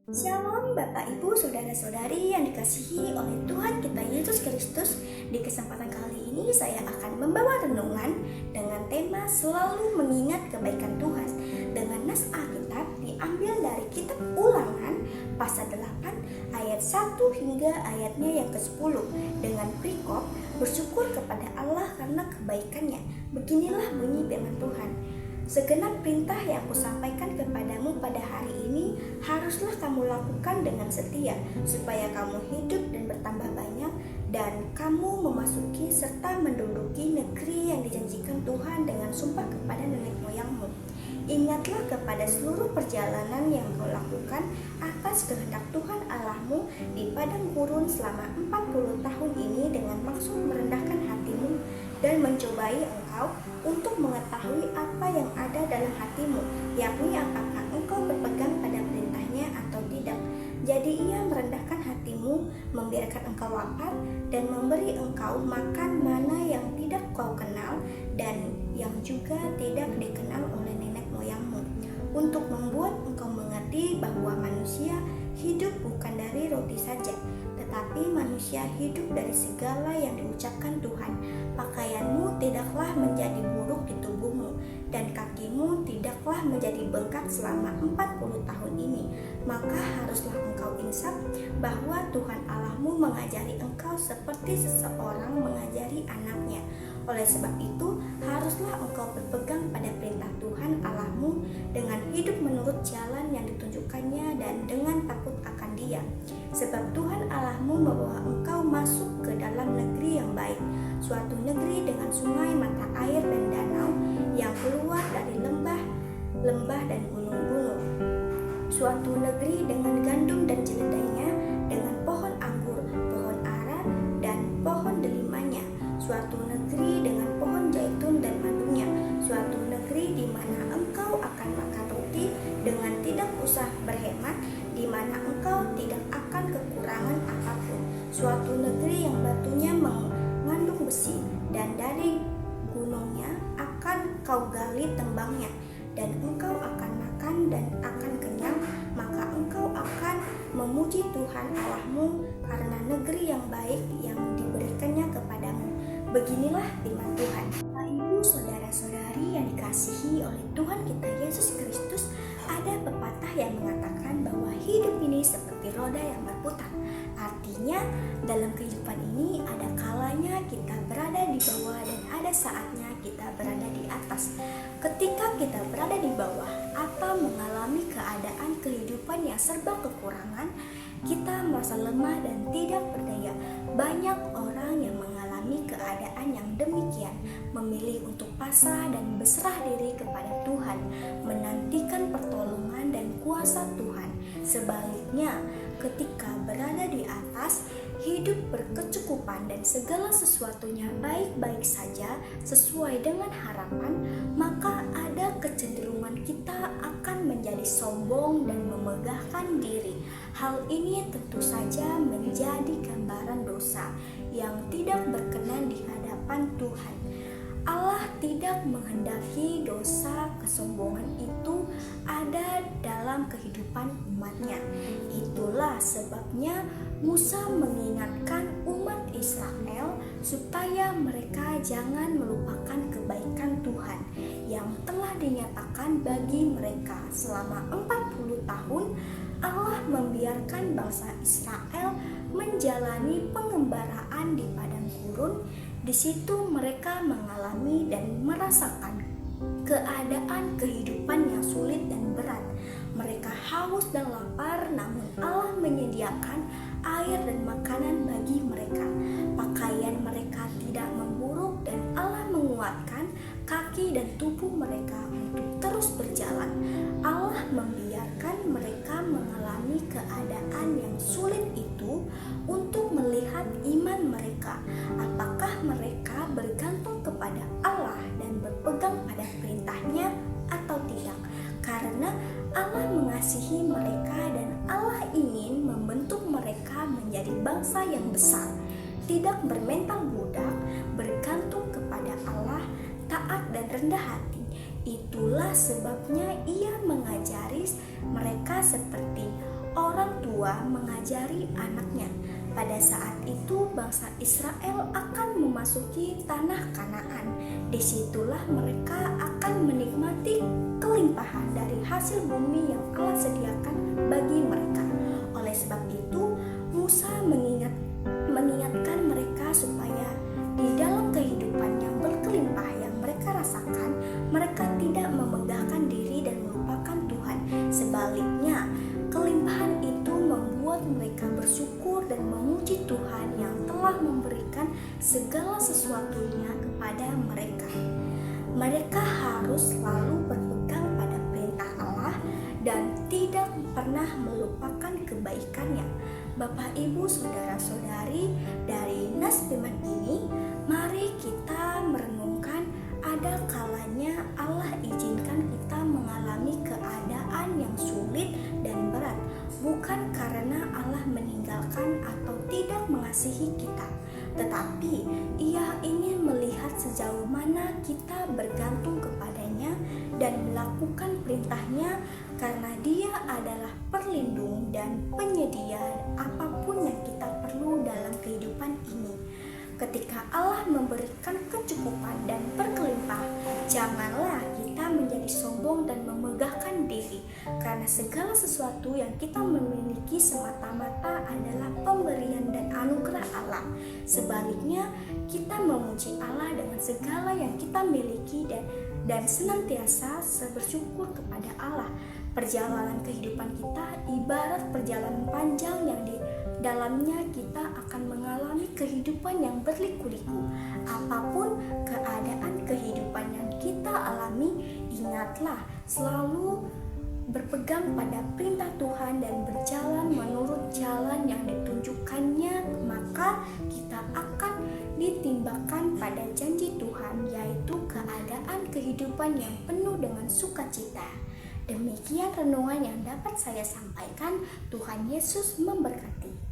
Shalom Bapak Ibu Saudara-saudari yang dikasihi oleh Tuhan kita Yesus Kristus. Di kesempatan kali ini saya akan membawa renungan dengan tema selalu mengingat kebaikan Tuhan, dengan nas Alkitab diambil dari kitab Ulangan pasal 8 ayat 1 hingga ayatnya yang ke-10 dengan perikop bersyukur kepada Allah karena kebaikannya. Beginilah bunyi firman Tuhan. Segenap perintah yang kusampaikan kepadamu pada hari ini haruslah kamu lakukan dengan setia, supaya kamu hidup dan bertambah banyak, dan kamu memasuki serta menduduki negeri yang dijanjikan Tuhan dengan sumpah kepada nenek moyangmu. Ingatlah kepada seluruh perjalanan yang kau lakukan atas kehendak Tuhan Allahmu di padang gurun selama 40 tahun ini dengan maksud merendahkan hatimu dan mencobai engkau untuk mengetahui apa yang ada dalam hatimu, yakni apakah engkau berpegang pada perintahnya atau tidak. Jadi ia merendahkan hatimu, membiarkan engkau lapar, dan memberi engkau makan mana yang tidak kau kenal dan yang juga tidak dikenal oleh nenek moyangmu, untuk membuat engkau mengerti bahwa manusia hidup bukan dari roti saja, tetapi manusia hidup dari segala yang diucapkan Tuhan. Pakaianmu tidaklah menjadi buruk di tubuhmu, dan kakimu tidaklah menjadi bengkak selama 40 tahun ini. Maka haruslah engkau insaf bahwa Tuhan Allahmu mengajari engkau seperti seseorang mengajari anaknya. Oleh sebab itu, haruslah engkau berpegang pada perintah Tuhan Allahmu dengan hidup menurut jalan yang ditunjukkannya dan dengan takut akan Dia. Sebab Tuhan Allahmu membawa engkau masuk ke dalam negeri yang baik, suatu negeri dengan sungai mata air dan danau yang keluar dari lembah dan gunung-gunung, suatu negeri dengan gandum dan keledainya, dengan pohon anggur, pohon ara, dan pohon delimanya, suatu negeri dengan pohon zaitun dan madunya, suatu negeri di mana engkau akan makan roti dengan tidak usah berhemat, di mana engkau tidak akan kekurangan apapun, suatu negeri yang batunya mengandung besi, dan dari gunungnya akan kau gali tembangnya, dan engkau akan makan dan akan kenyang. Maka engkau akan memuji Tuhan Allahmu karena negeri yang baik yang diberikannya kepadamu. Beginilah firman Tuhan. Bapak Ibu saudara-saudari yang dikasihi oleh Tuhan kita Yesus Kristus, ada pepatah yang mengatakan bahwa hidup ini seperti roda yang berputar. Artinya dalam kehidupan ini ada kalanya kita berada di bawah dan ada saatnya kita berada di atas. Ketika kita berada di bawah atau mengalami keadaan kehidupan yang serba kekurangan, kita merasa lemah dan tidak berdaya. Banyak orang yang mengalami keadaan yang demikian, memilih untuk pasrah dan berserah diri kepada Tuhan, menantikan pertolongan dan kuasa Tuhan. Sebaliknya, ketika berada di atas, hidup berkecukupan dan segala sesuatunya baik-baik saja sesuai dengan harapan, maka ada kecenderungan kita akan menjadi sombong dan memegahkan diri. Hal ini tentu saja menjadi gambaran dosa yang tidak berkenan di hadapan Tuhan. Allah tidak menghendaki dosa kesombongan itu ada dalam kehidupan umatnya. Itulah sebabnya Musa mengingatkan umat Israel supaya mereka jangan melupakan kebaikan Tuhan yang telah dinyatakan bagi mereka selama 40 tahun. Allah membiarkan bangsa Israel menjalani pengembaraan di padang gurun. Di situ mereka mengalami dan merasakan keadaan kehidupan yang sulit dan berat. Mereka haus dan lapar, namun Allah menyediakan air dan makanan bagi mereka. Pakaian mereka tidak memburuk dan Allah menguatkan kaki dan tubuh mereka untuk terus berjalan. Allah membiarkan mereka mengalami keadaan yang sulit itu untuk melihat iman mereka. Apakah mereka bergantung kepada Allah dan berpegang pada perintahnya atau tidak? Karena Allah mengasihi mereka dan Allah ingin membentuk mereka menjadi bangsa yang besar, tidak bermental budak, bergantung kepada Allah, taat dan rendah hati. Itulah sebabnya ia mengajari mereka seperti orang tua mengajari anaknya. Pada saat itu bangsa Israel akan memasuki tanah Kanaan. Disitulah mereka akan menikmati kelimpahan dari hasil bumi yang Allah sediakan bagi mereka. Oleh sebab itu, Musa mengingatkan mereka supaya di dalam kehidupan yang berkelimpah yang mereka rasakan, mereka tidak memegahkan diri dan melupakan Tuhan. Sebaliknya, kelimpahan itu membuat mereka bersyukur dan memuji Tuhan yang telah memberikan segala sesuatunya kepada mereka. Mereka harus selalu berpegang pada perintah Allah dan tidak pernah melupakan kebaikannya. Bapak, Ibu, Saudara-saudari, dari nas firman ini, mari kita merenungkan ada kalanya Allah izinkan kita mengalami keadaan yang sulit dan berat, bukan karena Allah meninggalkan atau tidak mengasihi kita, tetapi Ia ingin melihat sejauh mana kita bergantung kepadanya dan melakukan perintahnya, karena Dia adalah perlindung dan penyedia apapun yang kita perlu dalam kehidupan ini. Ketika Allah memberikan kecukupan dan berkelimpah, janganlah kita menjadi sombong dan memegahkan diri, karena segala sesuatu yang kita memiliki semata-mata adalah pemberian dan anugerah Allah. Sebaliknya, kita memuji Allah dengan segala yang kita miliki dan senantiasa bersyukur kepada Allah. Perjalanan kehidupan kita ibarat perjalanan panjang yang di dalamnya kita akan mengalami kehidupan yang berliku-liku. Apapun keadaan kehidupan yang kita alami, ingatlah selalu berpegang pada perintah Tuhan dan berjalan menurut jalan yang ditunjukkannya, maka kita akan ditimbakan pada janji Tuhan, yaitu keadaan kehidupan yang penuh dengan sukacita. Demikian renungan yang dapat saya sampaikan. Tuhan Yesus memberkati.